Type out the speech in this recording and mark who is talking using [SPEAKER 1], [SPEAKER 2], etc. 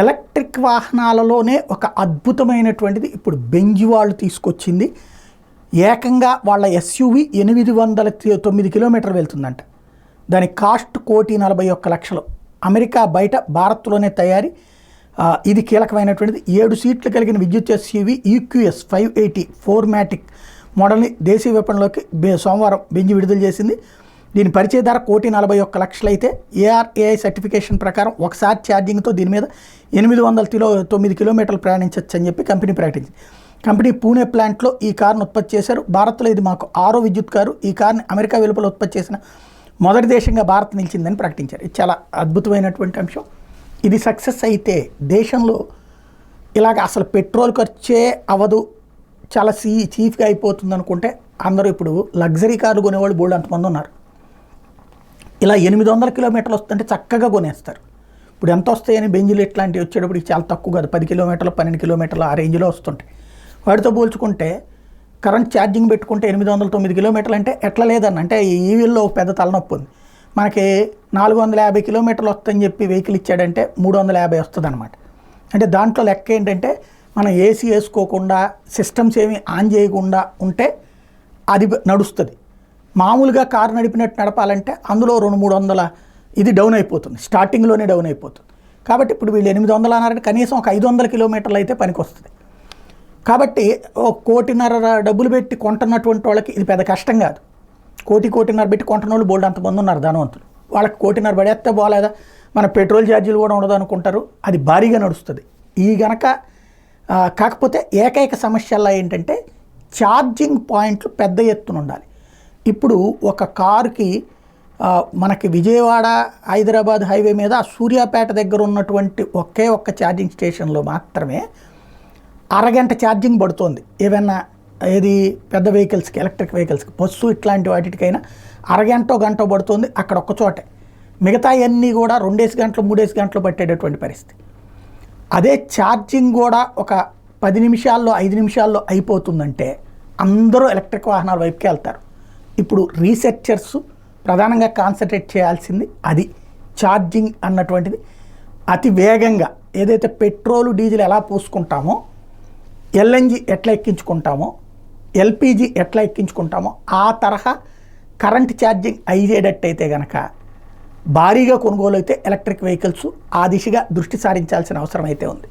[SPEAKER 1] Electric వాహనాలలోనే ఒక అద్భుతమైనటువంటిది ఇప్పుడు Benz వాళ్ళు తీసుకొచ్చింది. ఏకంగా వాళ్ళ ఎస్యూవి 809 కిలోమీటర్లు వెళ్తుందంట. దాని కాస్ట్ 1,41,00,000. అమెరికా బయట, భారత్లోనే తయారీ. ఇది కీలకమైనటువంటిది. 7 సీట్లు కలిగిన విద్యుత్ ఎస్యూవి EQS 580 4MATIC మోడల్ని దేశీయ విపణిలోకి సోమవారం బెంజ్ విడుదల చేసింది. దీని పరిచయ ధర 1,41,00,000 అయితే ARAI సర్టిఫికేషన్ ప్రకారం ఒకసారి ఛార్జింగ్తో దీని మీద 809 కిలోమీటర్లు ప్రయాణించవచ్చు అని చెప్పి కంపెనీ ప్రకటించింది. కంపెనీ పూణే ప్లాంట్లో ఈ కారును ఉత్పత్తి చేశారు. భారత్లో ఇది మాకు 6వ విద్యుత్ కారు. ఈ కారుని అమెరికా వెలుపల ఉత్పత్తి చేసిన మొదటి దేశంగా భారత్ నిలిచిందని ప్రకటించారు. ఇది చాలా అద్భుతమైనటువంటి అంశం. ఇది సక్సెస్ అయితే దేశంలో ఇలాగ అసలు పెట్రోల్ ఖర్చే అవ్వదు, చాలా చీఫ్గా అయిపోతుంది అనుకుంటే అందరూ ఇప్పుడు లగ్జరీ కార్లు కొనేవాళ్ళు బోల్డ్ అంతమంది ఉన్నారు. ఇలా 800 కిలోమీటర్లు వస్తుంటే చక్కగా కొనేస్తారు. ఇప్పుడు ఎంత వస్తాయని బెంజులు ఇట్లాంటివి వచ్చేటప్పుడు చాలా తక్కువ కాదు, 10 కిలోమీటర్లు 12 కిలోమీటర్లు ఆ రేంజ్లో వస్తుంటాయి. వాటితో పోల్చుకుంటే కరెంట్ ఛార్జింగ్ పెట్టుకుంటే 809 కిలోమీటర్లు అంటే ఎట్లా లేదన్న, అంటే ఈ ఈవీల్లో పెద్ద తలనొప్పి ఉంది. మనకి 450 కిలోమీటర్లు వస్తుందని చెప్పి వెహికల్ ఇచ్చాడంటే 350 వస్తుంది అనమాట. అంటే దాంట్లో లెక్క ఏంటంటే మనం ఏసీ వేసుకోకుండా సిస్టమ్స్ ఏమి ఆన్ చేయకుండా ఉంటే అది నడుస్తుంది. మామూలుగా కారు నడిపినట్టు నడపాలంటే అందులో 200-300 ఇది డౌన్ అయిపోతుంది, స్టార్టింగ్లోనే డౌన్ అయిపోతుంది. కాబట్టి ఇప్పుడు వీళ్ళు 800 అన్నారంటే కనీసం ఒక 500 కిలోమీటర్లు అయితే పనికి వస్తుంది. కాబట్టి 1,50,00,000 డబ్బులు పెట్టి కొంటున్నటువంటి వాళ్ళకి ఇది పెద్ద కష్టం కాదు. 1,50,00,000 పెట్టి కొంటున్న వాళ్ళు బోల్డ్ అంతమంది ఉన్నారు ధనవంతులు. వాళ్ళకి 1,50,00,000 పడేస్తే పోలేదా, మన పెట్రోల్ ఛార్జీలు కూడా ఉండదు అనుకుంటారు. అది భారీగా నడుస్తుంది. ఈ గనక కాకపోతే ఏకైక సమస్యల్లో ఏంటంటే ఛార్జింగ్ పాయింట్లు పెద్ద ఎత్తున ఉండాలి. ఇప్పుడు ఒక కారుకి మనకి విజయవాడ హైదరాబాద్ హైవే మీద సూర్యాపేట దగ్గర ఉన్నటువంటి ఒక్క ఛార్జింగ్ స్టేషన్లో మాత్రమే అరగంట ఛార్జింగ్ పడుతుంది. ఏదైనా ఏది పెద్ద వెహికల్స్కి, ఎలక్ట్రిక్ వెహికల్స్కి, బస్సు ఇట్లాంటి వాటికైనా అరగంటో గంటో పడుతుంది అక్కడ ఒక్క చోటే. మిగతా అన్నీ కూడా 2 గంటలు 3 గంటలు పట్టేటటువంటి పరిస్థితి. అదే ఛార్జింగ్ కూడా ఒక 10 నిమిషాల్లో 5 నిమిషాల్లో అయిపోతుందంటే అందరూ ఎలక్ట్రిక్ వాహనాల వైపుకి వెళ్తారు. ఇప్పుడు రీసెర్చర్స్ ప్రధానంగా కాన్సన్ట్రేట్ చేయాల్సింది అది ఛార్జింగ్ అన్నటువంటిది. అతి వేగంగా ఏదైతే పెట్రోలు డీజిల్ ఎలా పోసుకుంటామో, LNG ఎట్లా ఎక్కించుకుంటామో, LPG ఎట్లా ఎక్కించుకుంటామో ఆ తరహా కరెంట్ ఛార్జింగ్ అయ్యేటట్టయితే కనుక భారీగా కొనుగోలు అయితే ఎలక్ట్రిక్ వెహికల్స్ ఆ దిశగా దృష్టి సారించాల్సిన అవసరం అయితే ఉంది.